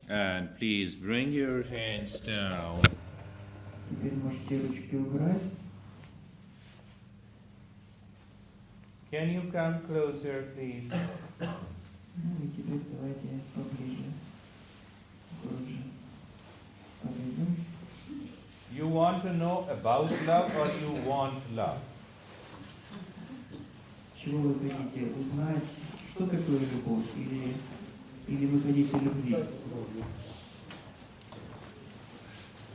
And please bring your hands down. Теперь можете ручки убрать. Can you come closer, please? Ну и теперь давайте поближе. Глубже. Подойдем. You want to know about love or you want love? Чего вы хотите узнать? Что такое любовь? Или вы хотите любви?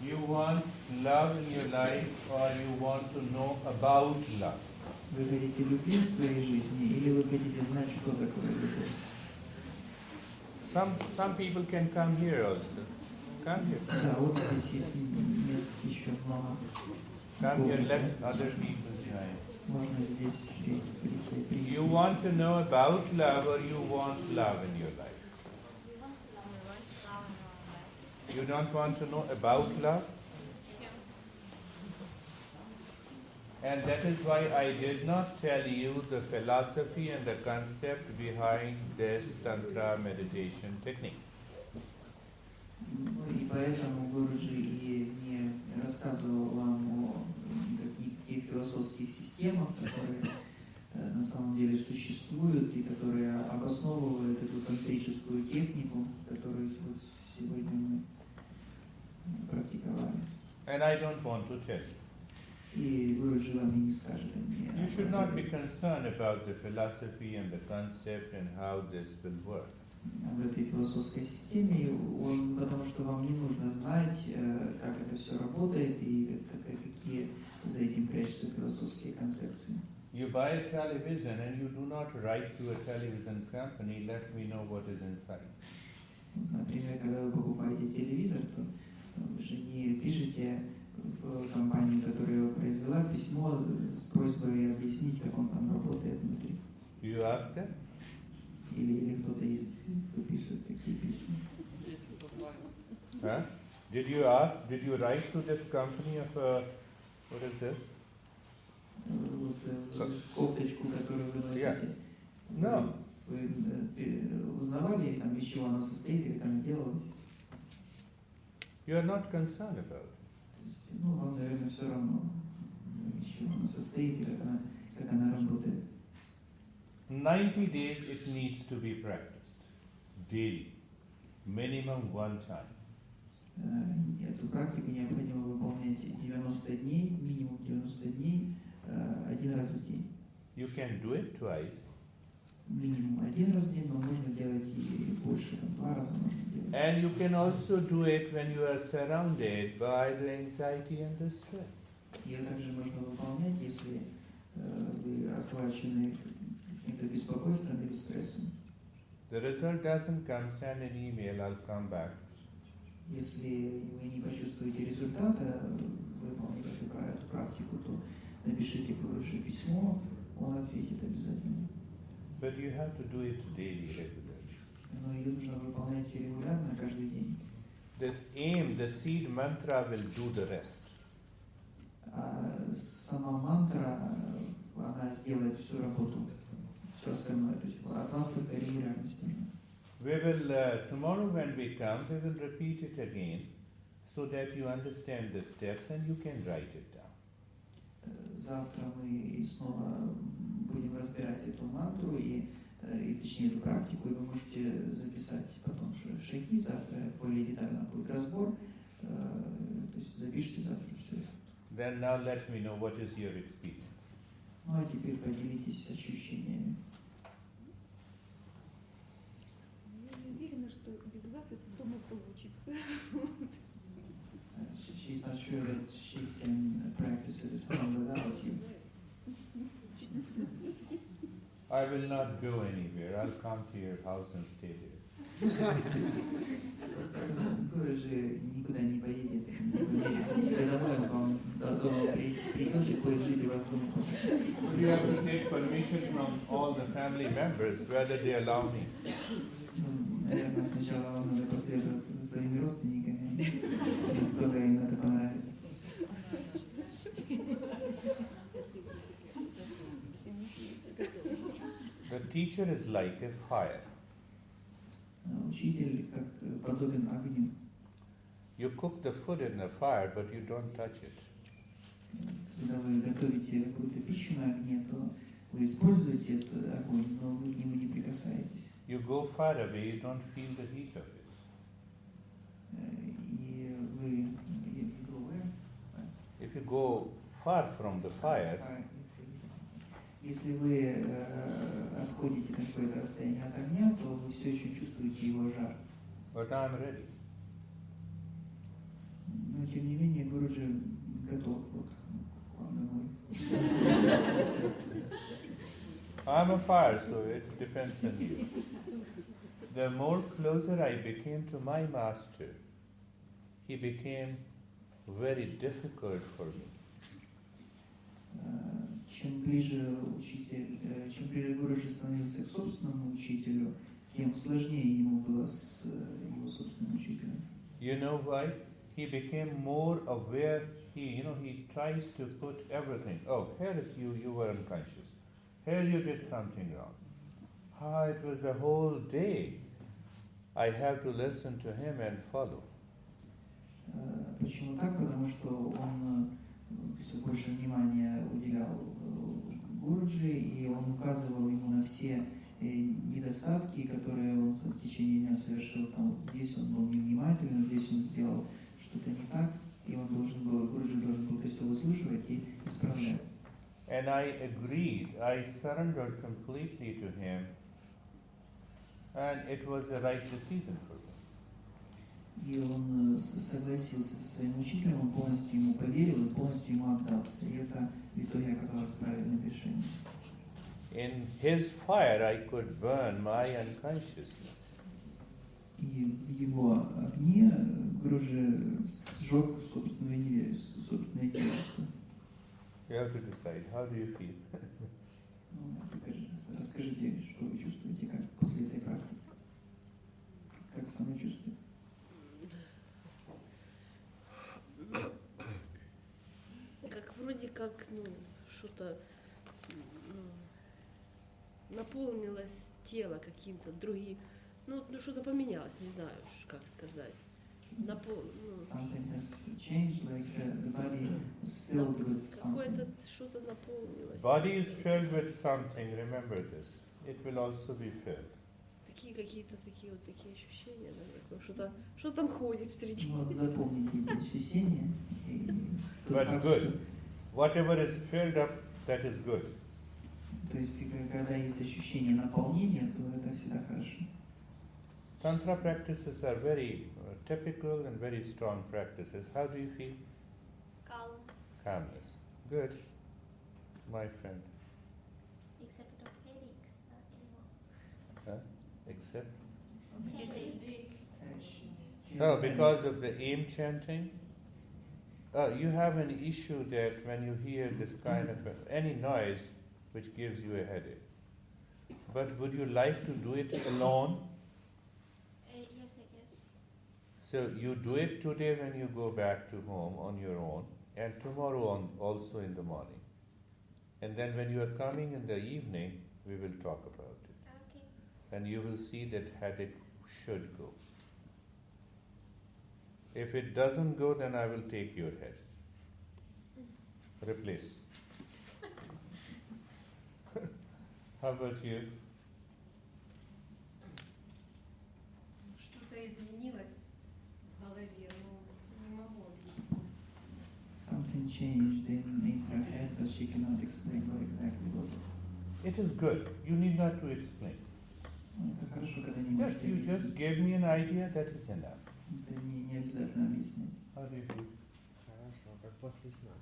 You want love in your life or you want to know about love? Вы хотите любви в своей жизни, или вы хотите знать, что такое любовь? Some people can come here also. Come here. Да, вот здесь есть мест еще много. Come here, let other people join. Можно здесь присоединиться. You want to know about love or you want love in your life? You don't want to know about love? And that is why I did not tell you the philosophy and the concept behind this Tantra meditation technique. И поэтому Гуруджи и не рассказывал вам о никаких философских системах, которые на самом деле существуют и которые обосновывают эту тантрическую технику, которую сегодня мы практиковали. And I don't want to tell you. И Гуруджи вам и не скажет мне. You should not be concerned about the philosophy and the concept and how this will work. В этой философской системе, потому что вам не нужно знать, как это все работает и какие за этим прячутся философские концепции. You buy a television and you do not write to a television company, let me know what is inside. Например, когда вы покупаете телевизор, то вы же не пишете в компанию, которая его произвела, письмо с просьбой объяснить, как он там работает внутри. Do you ask them? Или кто-то есть, кто пишет такие письма. Huh? Did you write to this company of, what is this? Вот кофточку, которую вы носите. Yeah. No. Вы узнавали, там, из чего она состоит, как она делалась? You are not concerned about it. То есть, вам, наверное, все равно, из чего она состоит и как она работает. 90 days it needs to be practiced daily, minimum one time. Эту практику необходимо выполнять 90 дней, минимум 90 дней, один раз в день. You can do it twice. Минимум один раз в день, но можно делать и больше, там, 2 раза можно делать. And you can also do it when you are surrounded by the anxiety and the stress. Ее также можно выполнять, если вы охвачены каким-то беспокойством или стрессом. The result doesn't come, send an email, I'll come back. Если вы не почувствуете результата, выполнив эту практику, то напишите Гуруджи письмо, он ответит обязательно. But you have to do it daily, regularly. Но ее нужно выполнять регулярно, каждый день. This aim, the seed mantra will do the rest. Сама мантра, она сделает всю работу, все остальное. То есть от вас только регулярность нужна. We will, tomorrow when we come, we will repeat it again so that you understand the steps and you can write it down. Завтра мы снова будем разбирать эту мантру и точнее эту практику, и вы можете записать потом шаги. Завтра более детально будет разбор, то есть запишите завтра все это. Then now let me know what is your experience. Ну а теперь поделитесь ощущениями. Я не уверена, что без вас это дома получится. She's not sure that she can practice it at home without you. I will not go anywhere. I'll come to your house and stay there. Гуруджи никуда не поедет, не поедет. Если домой, он дома придет и будет жить у вас дома. You have to take permission from all the family members whether they allow me. Наверное, сначала вам надо посоветоваться со своими родственниками, насколько им это понравится. The teacher is like a fire. Учитель как подобен огню. You cook the food in the fire, but you don't touch it. Когда вы готовите какую-то пищу на огне, то вы используете этот огонь, но вы к нему не прикасаетесь. You go far away, you don't feel the heat of it. И вы you go where? If you go far from the fire, Если вы отходите на какое-то расстояние от огня, то вы все еще чувствуете его жар. but I'm ready. Но тем не менее, Гуруджи готов вот к вам домой. I'm a fire, so it depends on you. The more closer I became to my master, he became very difficult for me. Чем ближе Гуруджи становился к собственному учителю, тем сложнее ему было с его собственным учителем. You know why? He became more aware. He tries to put everything. Oh, here is you were unconscious. Here you did something wrong. It was a whole day. I have to listen to him and follow. Почему так? Потому что он все больше внимания уделял Гуруджи, и он указывал ему на все недостатки, которые он в течение дня совершил. Там, вот здесь он был невнимательный, здесь он сделал что-то не так, и Гуруджи должен был это все выслушивать и исправлять. And I agreed, I surrendered completely to him, and it was the right decision for me. И он согласился со своим учителем, он полностью ему поверил и полностью ему отдался. И это в итоге оказалось правильным решением. In his fire I could burn my unconsciousness. И в его огне Гуруджи сжег собственное невежество. You have to decide, how do you feel? Теперь расскажите, что вы чувствуете, как после этой практики. Как самочувствие? Как вроде как, что-то наполнилось тело каким-то другим, что-то поменялось, не знаю, как сказать. Something has changed, like the body was filled with something. Какое-то что-то наполнилось. Body is filled with something, remember this. It will also be filled. Такие какие-то такие ощущения, наверное, что там ходит среди. Вот запомните эти ощущения. But good. Whatever is filled up, that is good. То есть, когда есть ощущение наполнения, то это всегда хорошо. Tantra practices are very typical and very strong practices. How do you feel? Calm, Calmness. Good, my friend. except of headache anymore. Huh? Except? Headache. Oh, because of the aim chanting? You have an issue that when you hear this kind of any noise which gives you a headache. But would you like to do it alone? Yes, I guess. So you do it today when you go back to home on your own, and tomorrow also in the morning. And then when you are coming in the evening, we will talk about it. Okay. And you will see that headache should go. If it doesn't go, then I will take your head. Replace. How about you? Что-то изменилось в голове, но не могу объяснить. Something changed in her head, but she cannot explain what exactly was it. It is good. You need not to explain. Это хорошо, когда не Yes, можете you just объяснить. gave me an idea, that is enough. Это не обязательно объяснять. How do you feel? Хорошо, как после сна.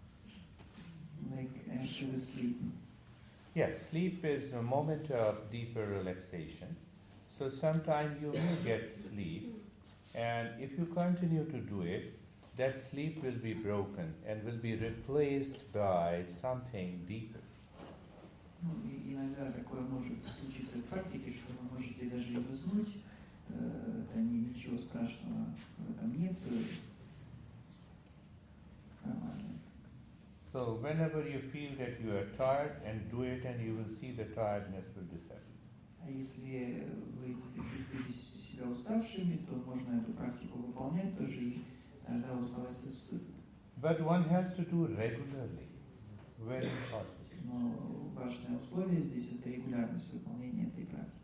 Like after the sleep. Yes, sleep is a moment of deeper relaxation. So sometimes you may get sleep, and if you continue to do it, that sleep will be broken and will be replaced by something deeper. Ну, и иногда такое может случиться в практике, что вы можете даже и заснуть. Это ничего страшного в этом нет. Нормально. So whenever you feel that you are tired, and do it, and you will see the tiredness will disappear. А если вы чувствуете себя уставшими, то можно эту практику выполнять тоже, и But one has to do regularly. Very important. Но важное условие здесь это регулярность выполнения этой практики.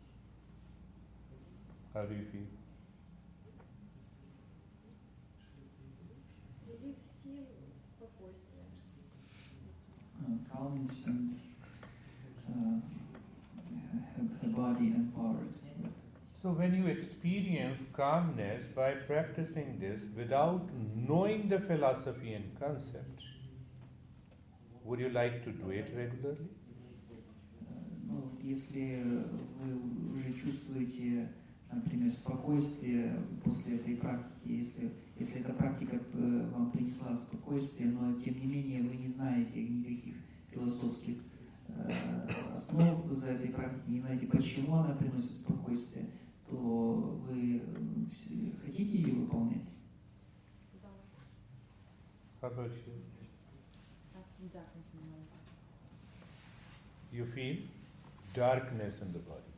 How do you feel? Прилив сил, спокойствие. Calmness and her body empowered. So when you experience calmness by practicing this without knowing the philosophy and concept, would you like to do it regularly? Ну, если вы уже чувствуете, например, спокойствие после этой практики, если эта практика вам принесла спокойствие, но тем не менее вы не знаете никаких философских основ за этой практикой, не знаете, почему она приносит спокойствие, то вы хотите ее выполнять? Да. How about you? Darkness in my life. You feel darkness in the body.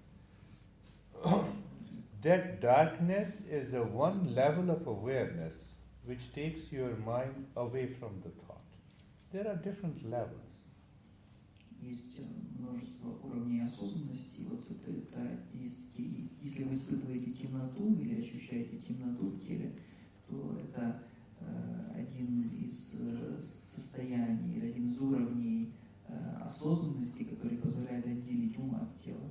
That darkness is a one level of awareness which takes your mind away from the thought. There are different levels. Есть множество уровней осознанности. Вот это если вы испытываете темноту или ощущаете темноту в теле, то это один из состояний или один из уровней осознанности, который позволяет отделить ум от тела.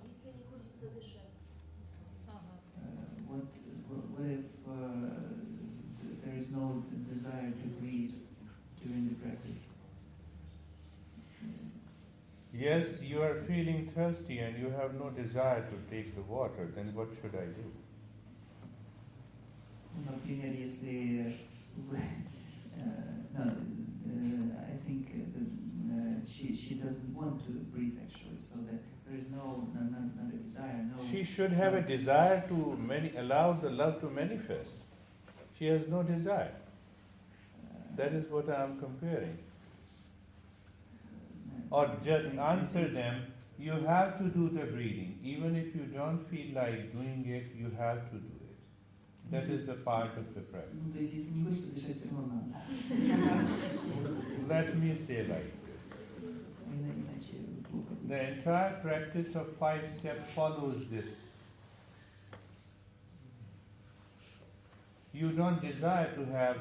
Если не хочется дышать. What if there is no desire to breathe during the practice? Yes, you are feeling thirsty and you have no desire to take the water, then what should I do? Например, если вы, I think she doesn't want to breathe actually, so that there is not a desire. No. She should have a desire to allow the love to manifest. She has no desire. That is what I am comparing. Or just answer them, you have to do the breathing. Even if you don't feel like doing it, you have to do it. That is the part of the practice. То есть, если не хочется дышать, все равно надо. Let me say like this. Иначе плохо. The entire practice of 5 steps follows this. You don't desire to have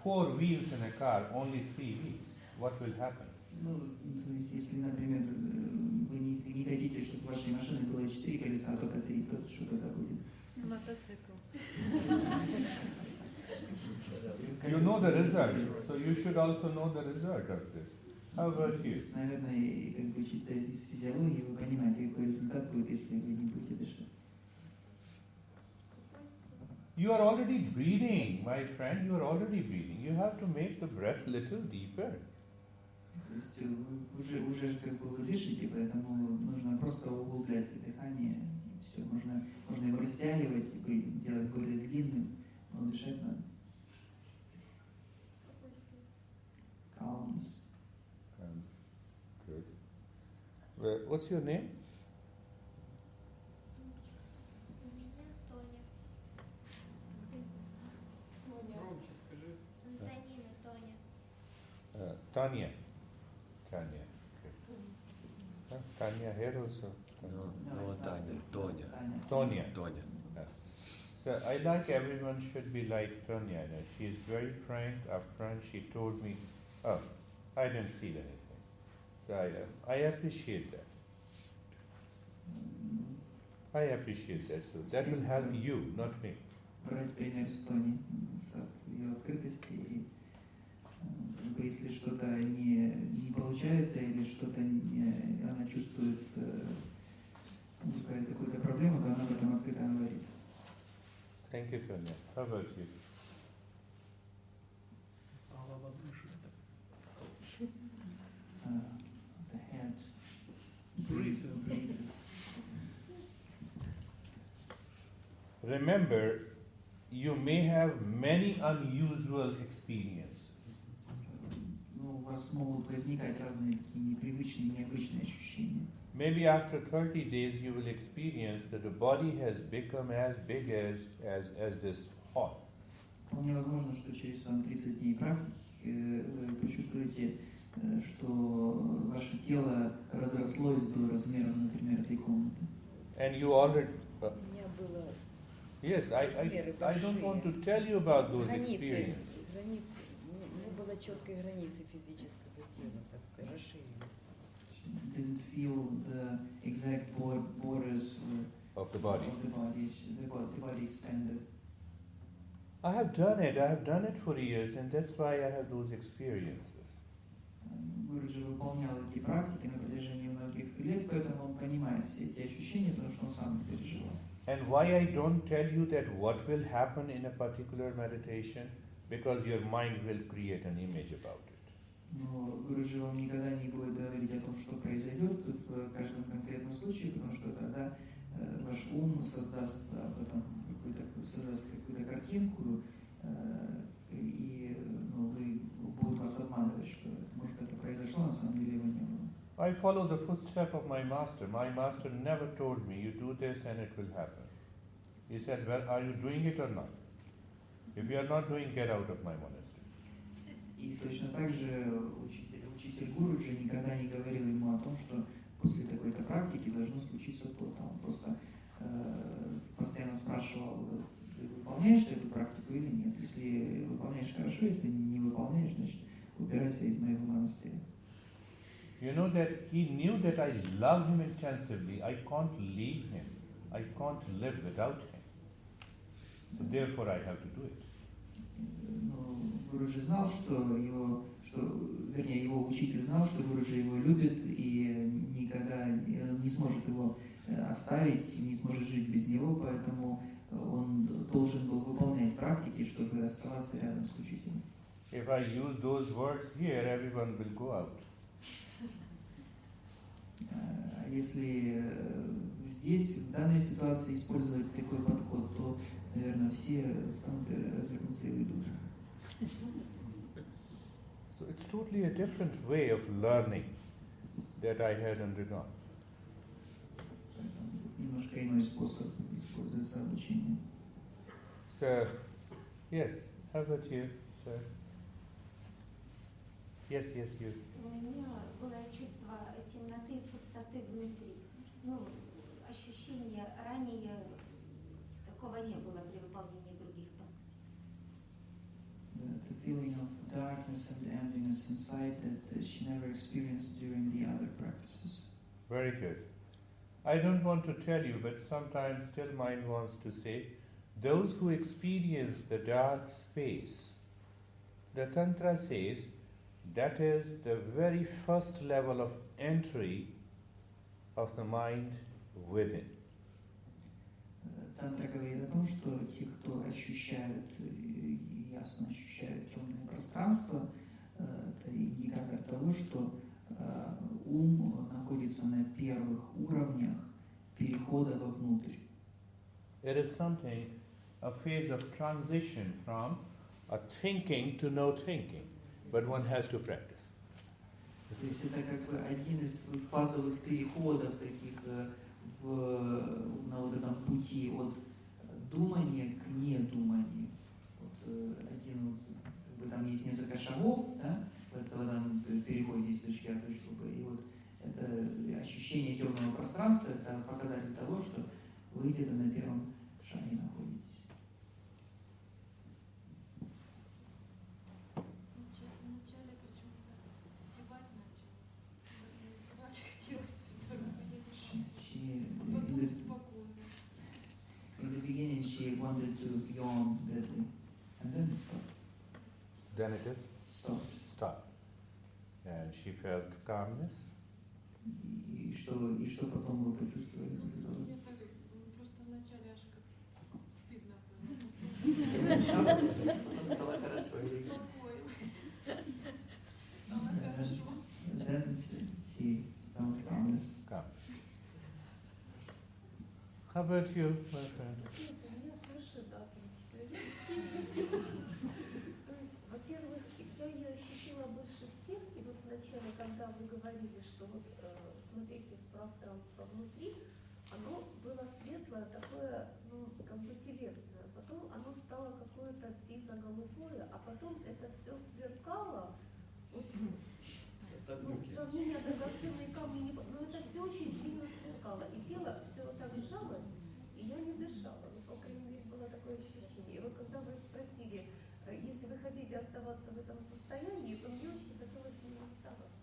4 wheels in a car, only 3 wheels. What will happen? Ну, то есть, если, например, вы не хотите, чтобы в вашей машине было 4 колеса, а только 3, то что тогда будет? Мотоцикл. You know the result, so you should also know the result of this. How about you? Наверное, как бы чисто из физиологии вы понимаете, какой результат будет, если вы не будете дышать. You are already breathing, my friend, you are already breathing. You have to make the breath little deeper. То есть уже как бы вы дышите, поэтому нужно просто углублять дыхание. Все, можно его растягивать, делать более длинным, но дышать надо. Calmness. Good. Well, what's your name? Меня Тоня. Антонина Тоня. Tanya. Tanya. Okay. Tanya here also. No, it's not Tonya. Tonya. Tonya. So I like everyone should be like Tonya. She is very frank, upfront. She told me, oh, I didn't feel anything. So I appreciate that. I appreciate that. So that will help you, not me. Брать пример с Тони, с ее открытости. И если что-то не получается или что-то она чувствует какую-то проблему, то она об этом открыто говорит. Thank you, Tonya. How about you? The head breathes. Remember, you may have many unusual experiences. Ну, у вас могут возникать разные такие непривычные, необычные ощущения. Maybe after 30 days you will experience that the body has become as big as this hall. Вполне возможно, что через 30 дней практики вы почувствуете, что ваше тело разрослось до размера, например, этой комнаты. And you already... У меня было yes, размеры I don't want to большие. tell you about those Границы, experiences. не было четкой границы физического тела, так сказать, расширились. Didn't feel the exact borders Of the body. of the body expanded. I have done it for years, and that's why I have those experiences. Гуруджи выполнял эти практики на протяжении многих лет, поэтому он понимает все эти ощущения, потому что он сам их переживал. And why I don't tell you that what will happen in a particular meditation, because your mind will create an image about it. Но Гуруджи вам никогда не будет говорить о том, что произойдет в каждом конкретном случае, потому что тогда ваш ум создаст об этом какую-то картинку, и вы будут вас обманывать, что может это произошло, на самом деле его не было. I follow the footstep of my master. My master never told me, you do this and it will happen. He said, well, are you doing it or not? If you are not doing, get out of my monastery. И точно так же учитель Гуруджи никогда не говорил ему о том, что после такой-то практики должно случиться то-то. Он просто постоянно спрашивал, ты выполняешь эту практику или нет. Если выполняешь хорошо, если не выполняешь, значит убирайся из моего монастыря. You know that he knew that I love him intensively. I can't leave him. I can't live without him. So therefore I have to do it. Но Гуруджи знал, его учитель знал, что Гуруджи его любит и никогда не сможет его оставить, не сможет жить без него, поэтому он должен был выполнять практики, чтобы оставаться рядом с учителем. If I use those words here, everyone will go out. Если здесь, в данной ситуации, использовать такой подход, то, наверное, все станут развернуться и уйдут. So it's totally a different way of learning that I had undergone. Немножко иной способ используется обучение. So, yes, how about you, sir? Yes, you. У меня было чувство темноты и пустоты внутри. Ощущения ранее такого не было при выполнении других практик. The feeling of darkness and emptiness inside that she never experienced during the other practices. Very good. I don't want to tell you, but sometimes still mind wants to say, those who experience the dark space, the Tantra says, that is the very first level of entry of the mind within. Тантра говорит о том, что те, кто ощущают, ясно ощущают темное пространство, это индикатор того, что ум находится на первых уровнях перехода вовнутрь. It is something, a phase of transition from a thinking to no thinking, but one has to practice. То есть это как бы один из фазовых переходов таких на вот этом пути от думания к недуманию. Как бы там есть несколько шагов, да, в этом переходе из точки А в точку Б. И вот это ощущение темного пространства, это показатель того, что вы где-то на первом шаге находитесь. Сейчас вначале почему-то зевать начал. Зевать хотелось потом спокойно. In the beginning she wanted to yawn badly, and then it stopped. Then it is Stopped. And she felt calmness. И что потом вы почувствовали? Мне так просто вначале аж как стыдно было. Стало хорошо. Успокоилась. Стало хорошо. Then she found calmness. How about you, my friend? Меня совершенно отлично. То есть, во-первых, я ее ощутила больше всех, и вот вначале, когда вы говорили, что вот смотрите в пространство внутри, оно было светлое, такое, как бы телесное, потом оно стало какое-то сизо голубое, а потом это все сверкало. Вот, сравнение драгоценные камни, но это все очень сильно сверкало. И тело все вот так сжалось, и я не дышала. Ну, по крайней мере, было такое ощущение. И вот когда вы спросили, если вы хотите оставаться в этом состоянии, то мне очень хотелось в нем оставаться.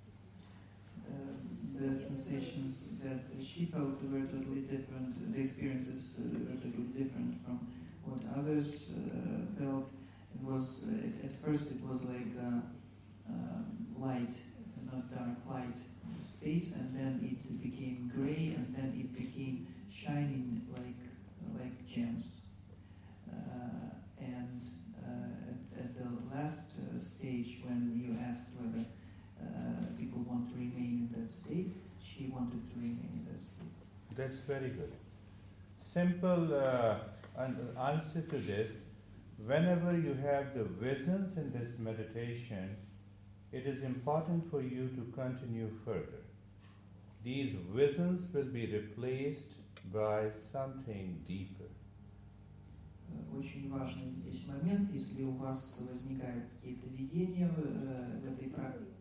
The sensations that she felt were totally different, the experiences were totally different from what others felt. It was, at first it was like light, not dark, light space, and then it became gray, and then it became shining like gems. And at the last stage, when you asked whether people want to remain in that state, she wanted to remain in that state. That's very good. Simple answer to this. Whenever you have the visions in this meditation, it is important for you to continue further. These visions will be replaced by something deeper. Очень важный здесь момент, если у вас возникают какие-то видения в этой практике.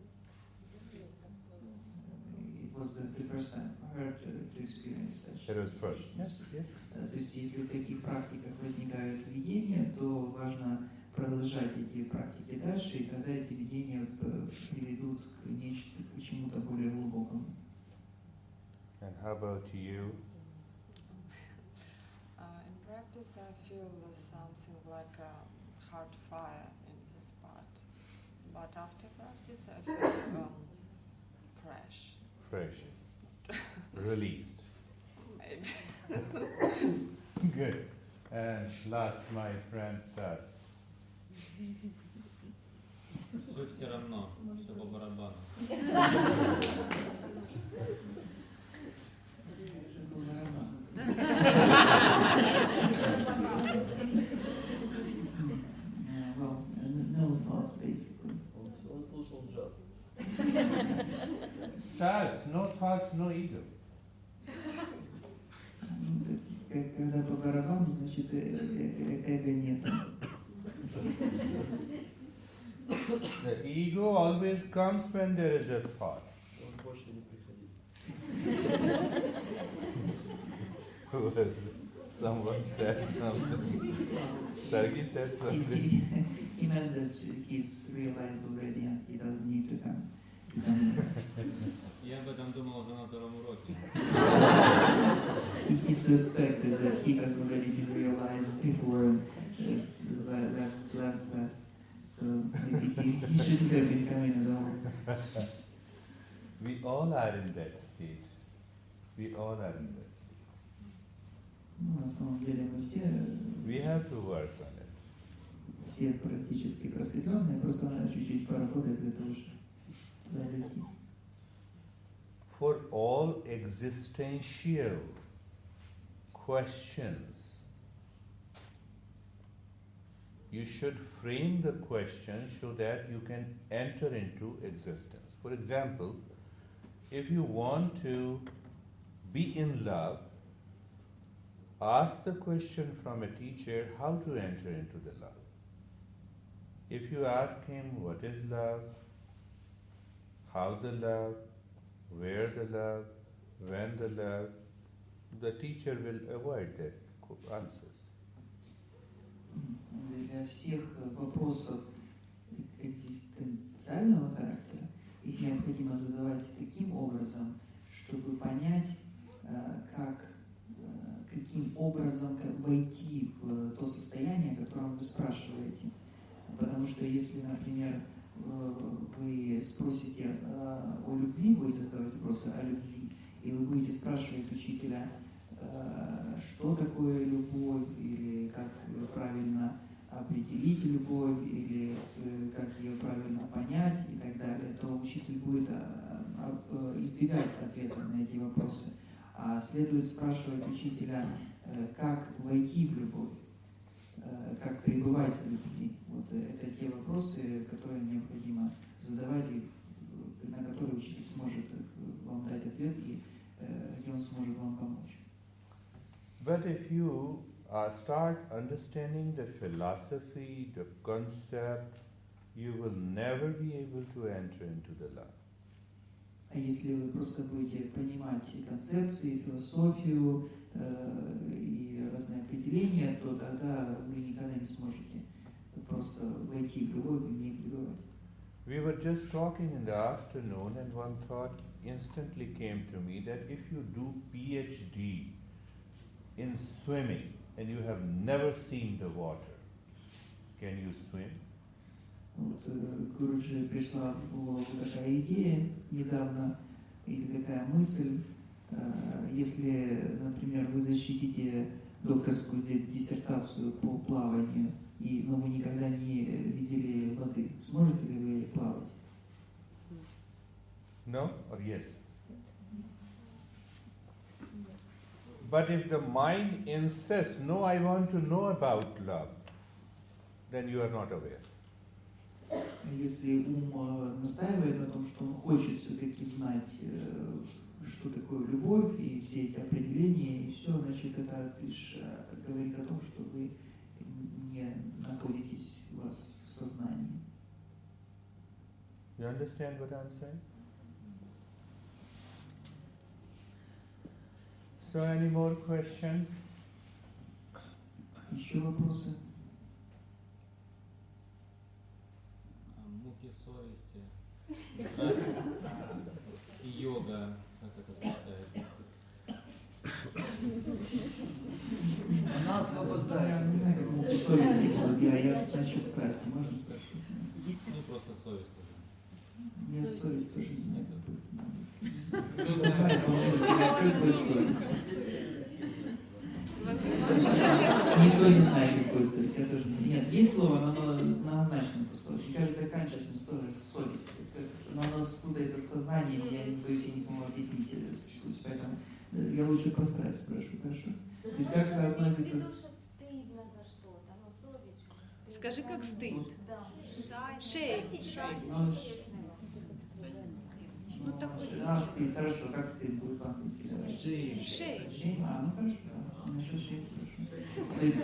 It was the first time for her to experience such. It was first. Yes, yes. То есть, если в таких практиках возникают видения, то важно продолжать эти практики дальше, и тогда эти видения приведут к чему-то более глубокому. And how about you? In practice, I feel something like a hard fire in the spot, but after practice, I feel fresh. Fresh. In the spot. Released. Maybe. Good. And last, my friend Stas. Все равно, все по барабану. Well, no thoughts basically. Он слушал джаз. Stas, no thoughts, no ego. Когда по барабану, значит, эго нет. The ego always comes when there is a thought. Он больше не приходил. Someone said something. Sergey said something. He meant that he's realized already and he doesn't need to come. Я об этом думал уже на втором уроке. He suspected that he has already been realized before last class. So maybe he shouldn't have been coming at all. We all are in that state. We all are in that state. Ну, на самом деле мы все We have to work on it. все практически просветленные, просто надо чуть-чуть поработать для того, чтобы туда дойти. For all existential questions, you should frame the question so that you can enter into existence. For example, if you want to be in love, ask the question from a teacher how to enter into the love. If you ask him what is love, how the love, where the love, when the love, the teacher will avoid that answers. Для всех вопросов экзистенциального характера их необходимо задавать таким образом, чтобы понять, каким образом войти в то состояние, о котором вы спрашиваете. Потому что если, например, вы спросите о любви, будете задавать вопросы о любви, и вы будете спрашивать учителя, что такое любовь, или как правильно определить любовь, или как ее правильно понять и так далее, то учитель будет избегать ответа на эти вопросы. А следует спрашивать учителя, как войти в любовь, как пребывать в любви. Вот это те вопросы, которые необходимо задавать, и на которые учитель сможет вам дать ответ, и где он сможет вам помочь. But if you start understanding the philosophy, the concept, you will never be able to enter into the love. А если вы просто будете понимать концепции, философию и разные определения, то тогда вы никогда не сможете просто войти в любовь и в ней пребывать. We were just talking in the afternoon, and one thought instantly came to me that if you do PhD in swimming and you have never seen the water, can you swim? Вот Гуруджи пришла в голову такая идея недавно, или такая мысль, если, например, вы защитите докторскую диссертацию по плаванию, но вы никогда не видели воды, сможете ли вы плавать? No or yes? But if the mind insists, no, I want to know about love, then you are not aware. Если ум настаивает на том, что он хочет все-таки знать, что такое любовь и все эти определения, и все, значит, это лишь говорит о том, что вы не находитесь у вас в сознании. You understand what I'm saying? So, any more questions? Еще вопросы? Муки совести, страсть и йога, как это сочетается? Она освобождает. Я не знаю, как муки совести будут. Я насчет страсти, можно спросить? Ну, просто совесть тоже. Я совесть тоже не знаю. Никто не знает, какой совесть. Я тоже не знаю. Нет, есть слово, но оно многозначное просто. Мне кажется, consciousness тоже совесть. Но оно спутается с сознанием, я не боюсь, я не смогу объяснить суть. Поэтому я лучше про страсть спрошу, хорошо? То есть как соотносится с... Стыдно за что-то, ну совесть. Скажи, как стыд. Да. Шейм. Ну такой. Стыд, хорошо, как стыд будет по-английски? Шейм. Шейм, ну хорошо, насчет шейм хорошо. То есть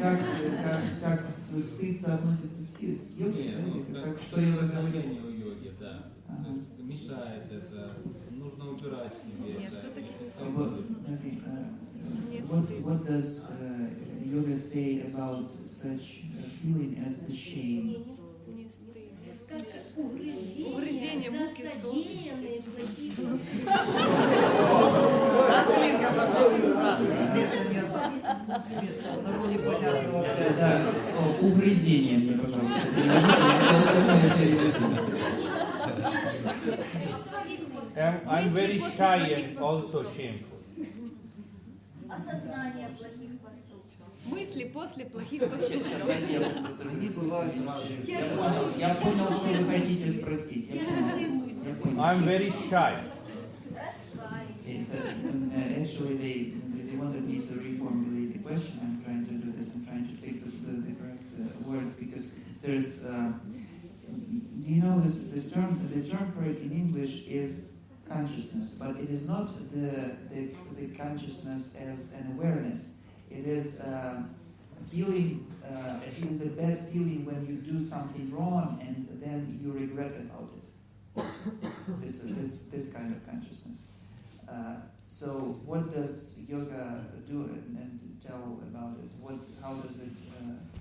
как стыд соотносится с йогой, да? Как что йога говорит? У йоги, да. То есть мешает это, нужно убирать в себе. Нет, все-таки What does yoga say about such feeling as the shame? не стыд. Как угрызение, Угрызение за муки совести. содеянные плохие Да, угрызение мне, пожалуйста. I'm very shy and also shameful. осознание плохих поступков. Мысли после плохих поступков. Я понял, что вы хотите спросить. I'm very shy. Actually, they wanted me to reformulate the question. I'm trying to do this. I'm trying to take the correct word because there's, you know, this term. The term for it in English is consciousness, but it is not the consciousness as an awareness. It is a feeling. It is a bad feeling when you do something wrong and then you regret about it. This kind of consciousness. So what does yoga do and tell about it? How does it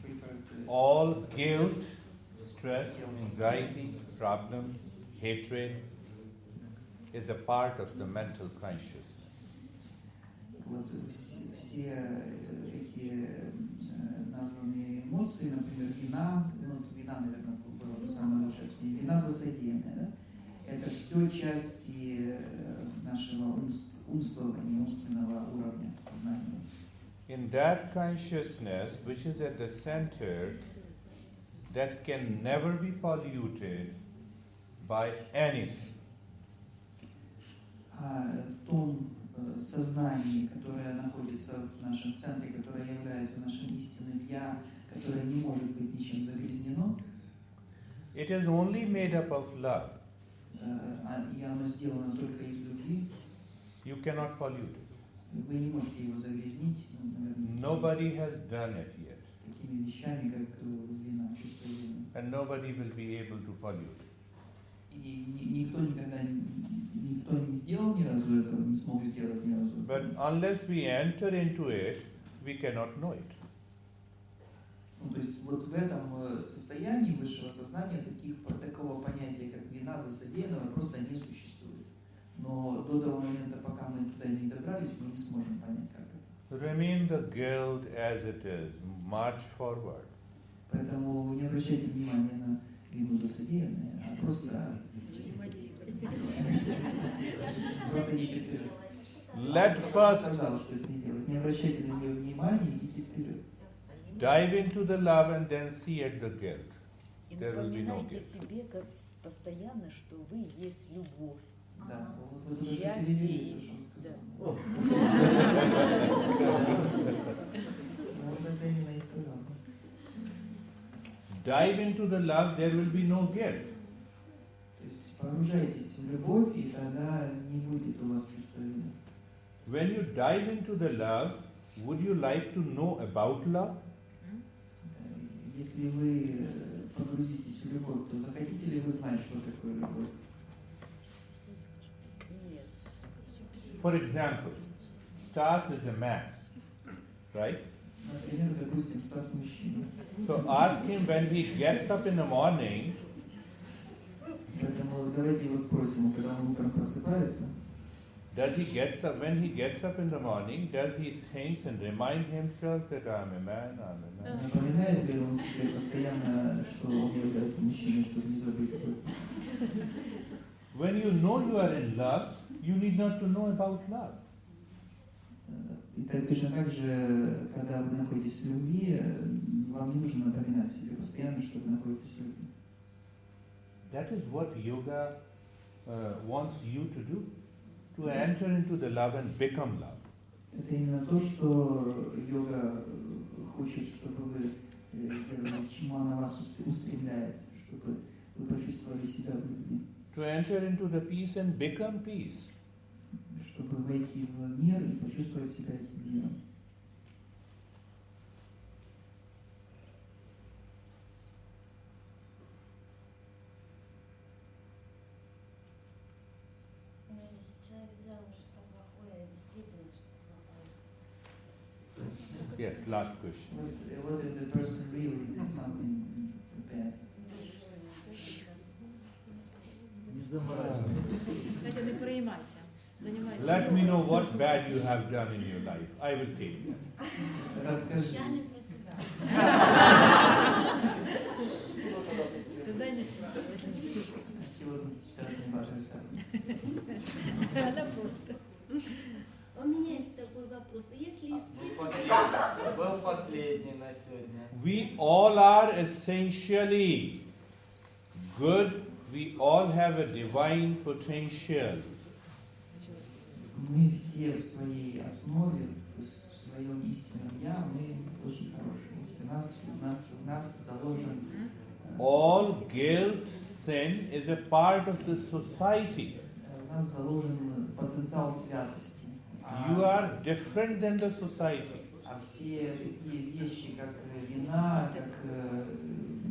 refer to it? All guilt, stress, anxiety, problem, hatred is a part of the mental consciousness. Вот все эти названные эмоции, например, вина, наверное, было бы самое лучшее, вина за содеянное, да? Это все части нашего умственного уровня сознания. In that consciousness, which is at the center, that can never be polluted by anything. В том сознании, которое находится в нашем центре, которое является нашим истинным «я», которое не может быть ничем загрязнено, It is only made up of love. И оно сделано только из любви, You cannot pollute it. Вы не можете его загрязнить, наверное, Nobody has done it yet. такими вещами, как вина, чувство вины. And nobody will be able to pollute. И никто не сделал ни разу этого, не смог сделать ни разу. But unless we enter into it, we cannot know it. Ну, то есть вот в этом состоянии высшего сознания такого понятия, как вина за содеянного, просто не существует. Но до того момента, пока мы туда не добрались, мы не сможем понять, как это. Remain the guilt as it is. March forward. Поэтому не обращайте внимания на вину за содеянное, а просто идите вперед. Let first Сказал, что с ней делать. Не обращайте на нее внимания, идите вперед. dive into the love and then see at the guilt. И There will be no напоминайте guilt. себе как постоянно, что вы есть любовь. Да, вот вы только что Счастье перевели то, и- что он сказал. да. Вот это именно и сказал. Dive into the love, there will be no guilt. То есть погружайтесь в любовь, и тогда не будет у вас чувства вины. When you dive into the love, would you like to know about love? Если вы погрузитесь в любовь, то захотите ли вы знать, что такое любовь? Нет. For example, Stas is a man, right? Например, допустим, Стас мужчина. So ask him when he gets up in the morning, Поэтому давайте его спросим, когда он утром просыпается, does he gets up, when he gets up in the morning, does he think and remind himself that I'm a man, I'm a man? напоминает ли он себе постоянно, что он является мужчиной, чтобы не забыть об этом? When you know you are in love, you need not to know about love. И точно так же, когда вы находитесь в любви, вам не нужно напоминать себе постоянно, что вы находитесь в любви. That is what yoga wants you to do, to enter into the love and become love. Это именно то, что йога хочет, чтобы вы делали, к чему она вас устремляет, чтобы вы почувствовали себя в любви, To enter into the peace and become peace. чтобы войти в мир и почувствовать себя этим миром. Ну, если человек сделал что-то плохое, действительно что-то плохое. Yes, last question. What if the person really did something bad? Хотя не переймайся. Занимайся. Let me know what bad you have done in your life. I will take that. Расскажи. Я не про себя. Тогда не спрашивай. She wasn't talking about herself. Она просто. У меня есть такой вопрос. Если Был последний на сегодня. We all are essentially good. We all have a divine potential. Мы все в своей основе, в своем истинном «я», мы очень хорошие. В нас заложен All guilt, sin is a part of the society. в нас заложен потенциал святости. You are different than the society. А все такие вещи, как вина, как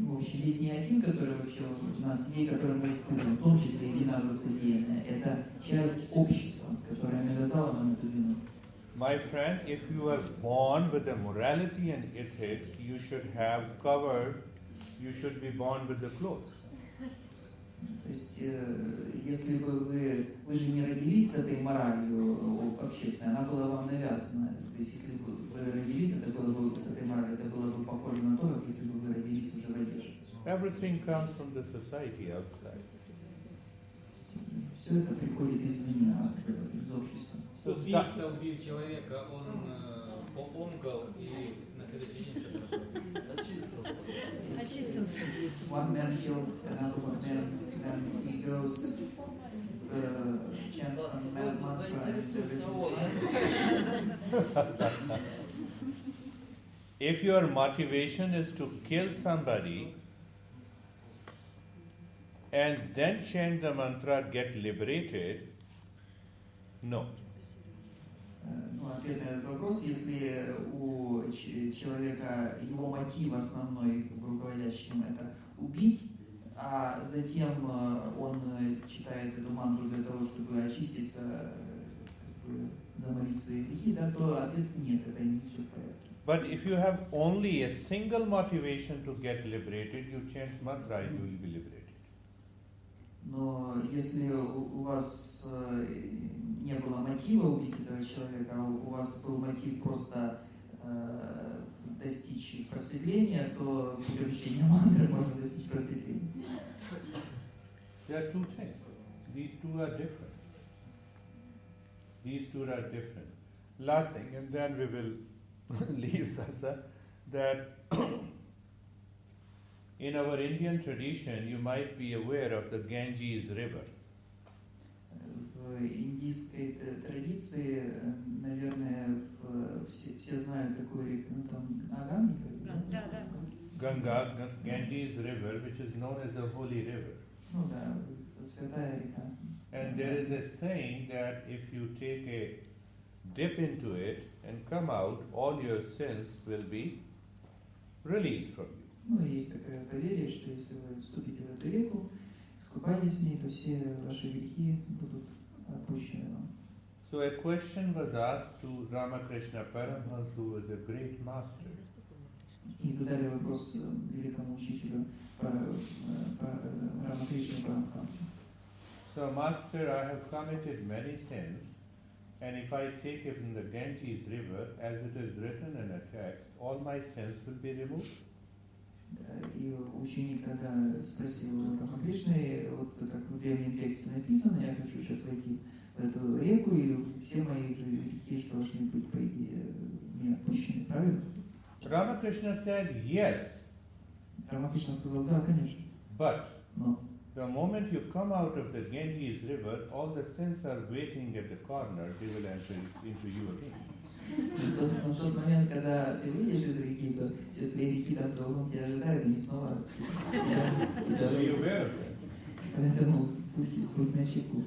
в общем, весь негатив, который вообще у нас есть, который мы испытываем, в том числе и вина за содеянное, это часть общества, которое навязало нам эту вину. My friend, if you are born with the morality and ethics, you should have covered, you should be born with the clothes. То есть, если бы вы же не родились с этой моралью общественной, она была вам навязана. То есть, если бы вы родились, это было бы с этой моралью, это было бы похоже на то, как если бы вы родились уже в одежде. Everything comes from the society outside. Все это приходит извне, из общества. Убийца убил человека, он поомкал и на следующий день все прошло. Очистился. One man killed another man, and he goes chants some mantra and everything. If your motivation is to kill somebody and then chant the mantra, get liberated, no. Ну, ответ на этот вопрос. Если у человека его мотив основной, как бы руководящим, это убить, а затем он читает эту мантру для того, чтобы очиститься, как бы замолить свои грехи, да, то ответ нет, это не все в порядке. But if you have only a single motivation to get liberated, you chant mantra, you will be liberated. Но если у вас не было мотива убить этого человека, а у вас был мотив просто достичь просветления, то путем чтения мантры можно достичь просветления. There are two things. These two are different. These two are different. Last thing, and then we will leave Sasa, that in our Indian tradition, you might be aware of the Ganges River. В индийской традиции, наверное, все знают такую реку, ну там Ganga, Ganges River, which is known as the holy river. Ну да, святая река. And there is a saying that if you take a dip into it and come out, all your sins will be released from you. Ну, есть такое поверье, что если вы вступите в эту реку, искупаетесь в ней, то все ваши грехи будут отпущены вам. So a question was asked to Ramakrishna Paramhans, who was a great master. И задали вопрос великому учителю Рамакришне Парамхансу. So, Master, I have committed many sins, and if I take it in the Ganges River, as it is written in a text, all my sins will be removed. И ученик тогда спросил у Рамакришны, вот как в древнем тексте написано, я хочу сейчас войти в эту реку, и все мои грехи должны быть, по идее, не отпущены, правильно? Ramakrishna said, yes. Рамакришна сказал, да, конечно. But Но the moment you come out of the Ganges River, all the sins are waiting at the corner, they will enter into you again. в тот момент, когда ты выйдешь из реки, то все твои реки там за углом тебя ожидают, и не снова тебя Are you aware of that? Поэтому будь начеку.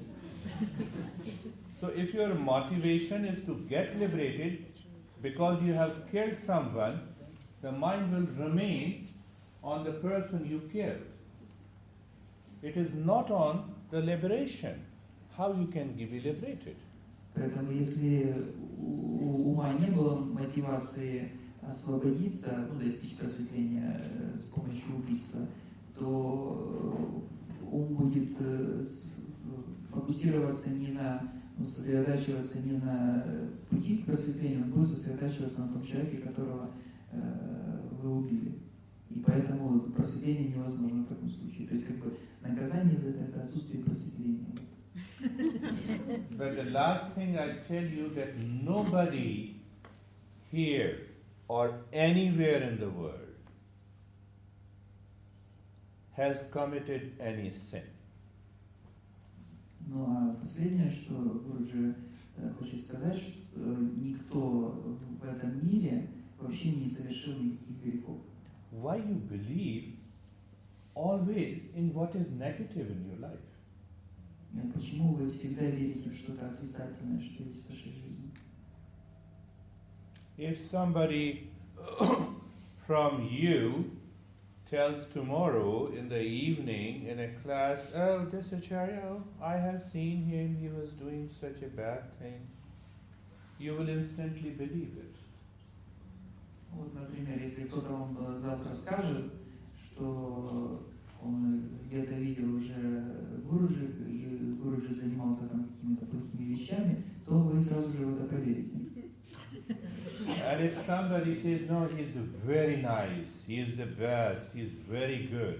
So if your motivation is to get liberated because you have killed someone, the mind will remain on the person you killed. It is not on the liberation. How you can be liberated? Поэтому если у ума не было мотивации освободиться, ну, достичь просветления с помощью убийства, то ум будет фокусироваться не на, ну, сосредотачиваться не на пути к просветлению, он будет сосредотачиваться на том человеке, которого вы убили. И поэтому просветление невозможно в таком случае. То есть как бы наказание за это отсутствие просветления. But the last thing I tell you that nobody here or anywhere in the world has committed any sin. Ну а последнее, что Гуруджи хочет сказать, что никто в этом мире вообще не совершил никаких грехов. Why you believe always in what is negative in your life? Почему вы всегда верите в что-то отрицательное, что есть в вашей жизни? If somebody from you tells tomorrow in the evening in a class, oh, this Acharya, I have seen him, he was doing such a bad thing, you will instantly believe it. Вот, например, если кто-то вам завтра скажет, что он где-то видел уже Гуруджи, и Гуруджи занимался там какими-то плохими вещами, то вы сразу же в это поверите. And if somebody says, no, he's very nice, he is the best, he's very good.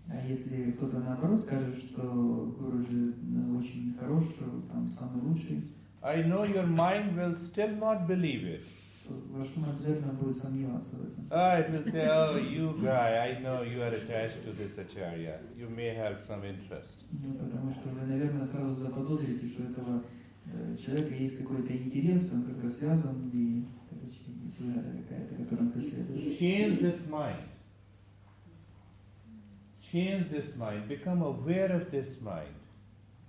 А если кто-то наоборот скажет, что Гуруджи очень хорош, там самый лучший, I know your mind will still not believe it. ваш ум обязательно будет сомневаться в этом. It will say, oh, you guy, I know you are attached to this Acharya. You may have some interest. Ну, потому что вы, наверное, сразу заподозрите, что у этого человека есть какой-то интерес, он как-то связан, и сила какая-то, которую он преследует. Change this mind. Change this mind. Become aware of this mind.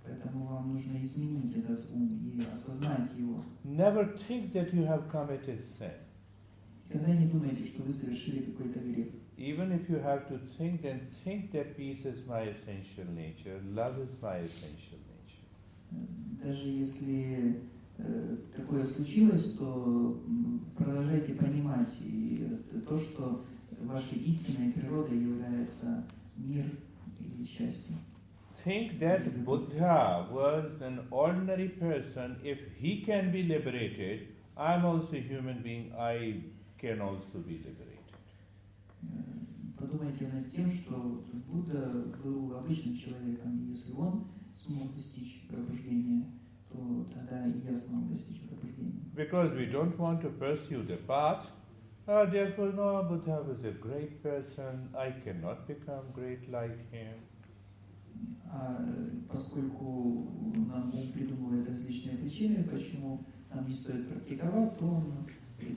Поэтому вам нужно изменить этот ум и осознать его. Never think that you have committed sin. Никогда не думайте, что вы совершили какой-то грех. Even if you have to think, then think that peace is my essential nature, love is my essential nature. Даже если такое случилось, то продолжайте понимать и то, что вашей истинной природой является мир и счастье. Think that Buddha was an ordinary person. If he can be liberated, I'm also a human being, I can also be liberated. Подумайте над тем, что Будда был обычным человеком, и если он смог достичь пробуждения, то тогда и я смог достичь пробуждения. Because we don't want to pursue the path, therefore, no, Buddha was a great person, I cannot become great like him. Поскольку нам ум придумывает различные причины, почему нам не стоит практиковать, то он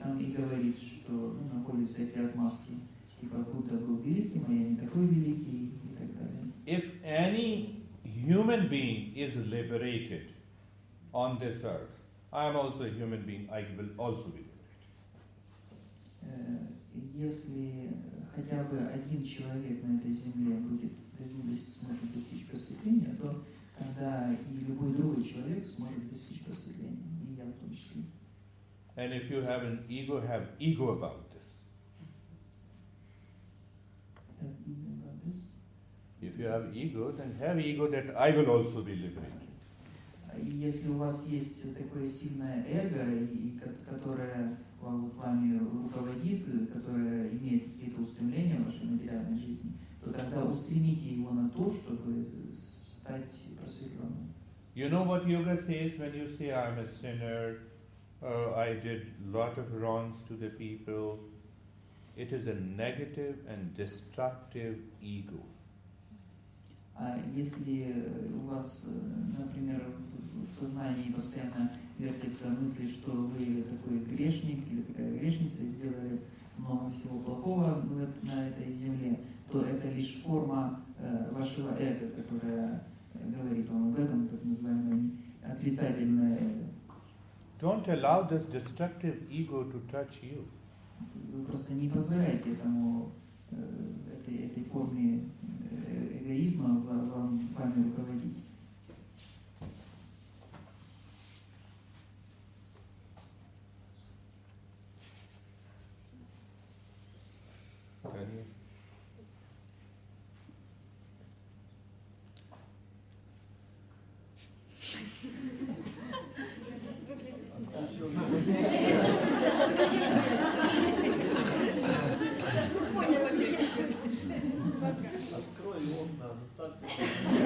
там и говорит, что находят всякие отмазки. Типа Будда был великим, а я не такой великий и так далее. If any human being is liberated on this earth, I am also a human being, I will also be liberated. Если хотя бы один человек на этой земле сможет достичь просветления, то тогда и любой другой человек сможет достичь просветления, и я в том числе. And if you have an ego, have ego about this. If you have ego, then have ego that I will also be liberated. Если у вас есть такое сильное эго, которое вами руководит, которое имеет какие-то устремления в вашей материальной жизни, то тогда устремите его на то, чтобы стать просветленным. You know what yoga says when you say I'm a sinner, I did lot of wrongs to the people. It is a negative and destructive ego. А если у вас, например, в сознании постоянно вертятся мысли, что вы такой грешник или такая грешница и сделали много всего плохого на этой земле, то это лишь форма вашего эго, которая говорит вам об этом, так называемое отрицательное эго. Don't allow this destructive ego to touch you. Вы просто не позволяете этой форме эгоизма вами руководить. Открой окна, заставь себя.